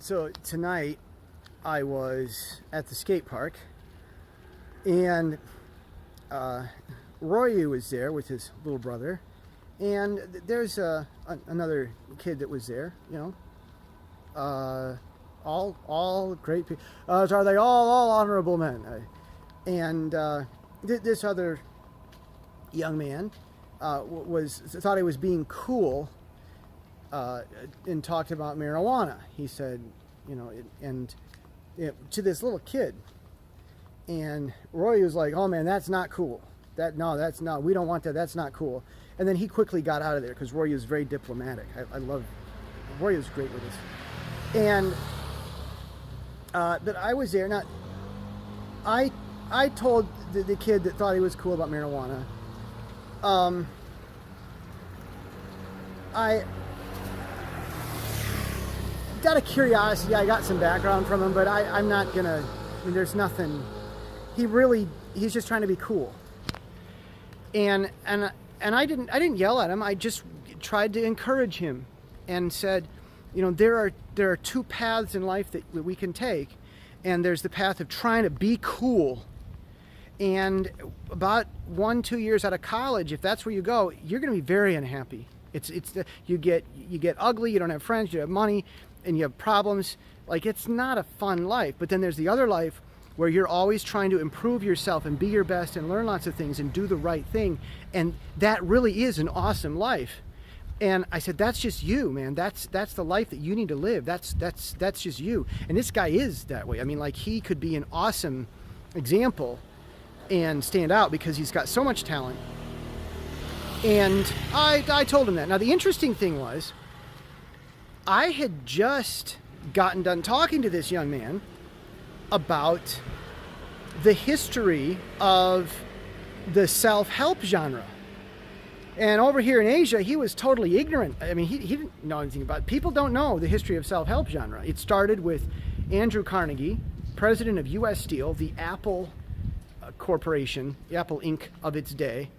So tonight I was at the skate park, and Roy was there with his little brother, and there's another kid that was there. All great people. Are they all honorable men? And this other young man thought he was being cool. And talked about marijuana. He said, to this little kid. And Roy was like, "Oh man, that's not cool. That's not. We don't want that. That's not cool." And then he quickly got out of there because Roy was very diplomatic. I love. Roy was great with us. And but I was there. Now, I told the kid that thought he was cool about marijuana. Out of curiosity, I got some background from him, but I'm not gonna. There's nothing. He's just trying to be cool. And I didn't yell at him. I just tried to encourage him, and said, there are two paths in life that we can take, and there's the path of trying to be cool. And about 1-2 years out of college, if that's where you go, you're going to be very unhappy. You get ugly. You don't have friends. You have money. And you have problems. Like, it's not a fun life. But then there's the other life where you're always trying to improve yourself and be your best and learn lots of things and do the right thing. And that really is an awesome life. And I said, that's just you, man. That's the life that you need to live. That's just you. And this guy is that way. He could be an awesome example and stand out because he's got so much talent. And I told him that. Now, the interesting thing was, I had just gotten done talking to this young man about the history of the self-help genre. And over here in Asia, he was totally ignorant. He didn't know anything about it. People don't know the history of self-help genre. It started with Andrew Carnegie, president of U.S. Steel, the Apple Corporation, the Apple Inc. of its day,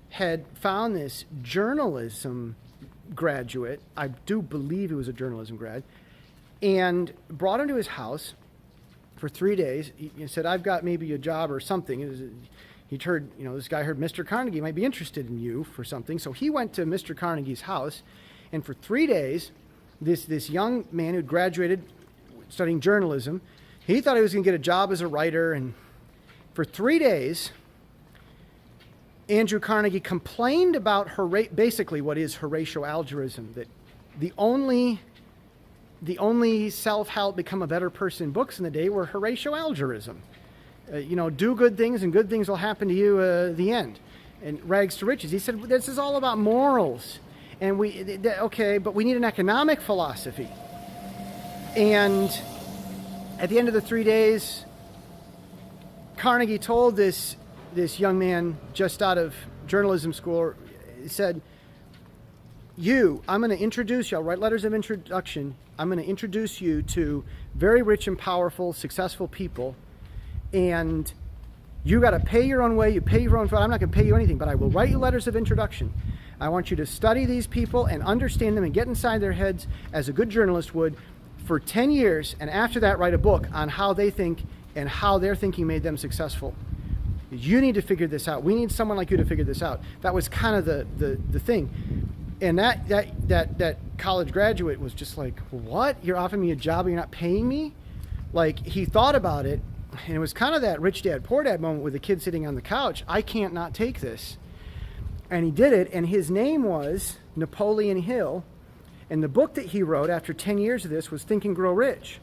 had found this journalism graduate, I do believe he was a journalism grad, and brought him to his house for 3 days. He said, "I've got maybe a job or something." He'd heard, this guy heard Mr. Carnegie might be interested in you for something. So he went to Mr. Carnegie's house, and for 3 days, this young man who'd graduated studying journalism, he thought he was going to get a job as a writer. And for 3 days, Andrew Carnegie complained about basically what is Horatio-algerism, that the only self-help become a better person books in the day were Horatio-algerism. Do good things and good things will happen to you at the end. And rags to riches. He said, this is all about morals. And but we need an economic philosophy. And at the end of the 3 days, Carnegie told this young man just out of journalism school, he said, I'm going to introduce you, I'll write letters of introduction, I'm going to introduce you to very rich and powerful, successful people, and you got to pay your own way, you pay your own, I'm not going to pay you anything, but I will write you letters of introduction. I want you to study these people and understand them and get inside their heads as a good journalist would for 10 years, and after that write a book on how they think and how their thinking made them successful. You need to figure this out. We need someone like you to figure this out. That was kind of the thing. And that college graduate was just like, what? You're offering me a job and you're not paying me? Like, he thought about it, and it was kind of that rich dad, poor dad moment with the kid sitting on the couch. I can't not take this. And he did it, and his name was Napoleon Hill. And the book that he wrote after 10 years of this was Think and Grow Rich.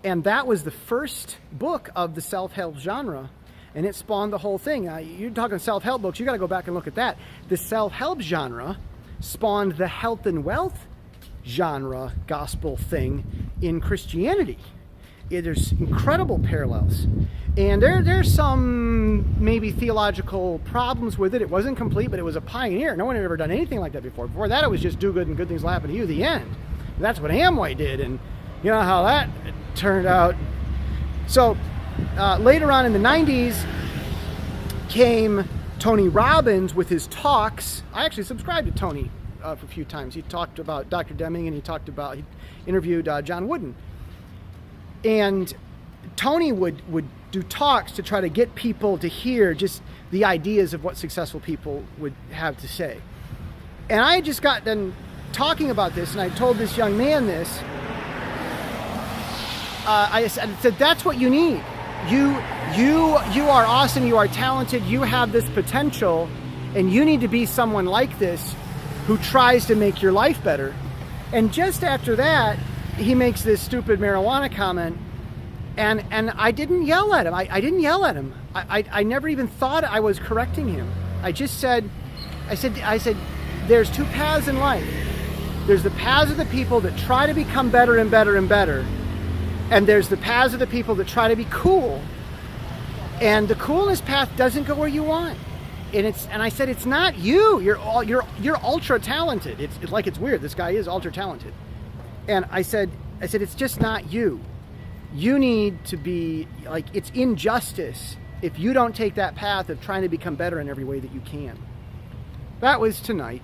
And that was the first book of the self-help genre. And it spawned the whole thing. Now, you're talking self-help books, you got to go back and look at that. The self-help genre spawned the health and wealth genre gospel thing in Christianity. There's incredible parallels. And there's some maybe theological problems with it. It wasn't complete, but it was a pioneer. No one had ever done anything like that before. Before that, it was just do good and good things will happen to you, the end. And that's what Amway did, and you know how that turned out. So later on in the 90s came Tony Robbins with his talks. I actually subscribed to Tony a few times. He talked about Dr. Deming, and he interviewed John Wooden. And Tony would do talks to try to get people to hear just the ideas of what successful people would have to say. And I had just got done talking about this, and I told this young man this. I said, that's what you need. You are awesome. You are talented. You have this potential, and you need to be someone like this who tries to make your life better. And just after that, he makes this stupid marijuana comment, and I didn't yell at him. I didn't yell at him. I never even thought I was correcting him. I just said, I said, there's two paths in life. There's the paths of the people that try to become better and better and better. And there's the paths of the people that try to be cool. And the coolness path doesn't go where you want. And I said, it's not you. You're ultra talented. It's like, it's weird. This guy is ultra talented. And I said, it's just not you. You need to be, like, it's injustice if you don't take that path of trying to become better in every way that you can. That was tonight.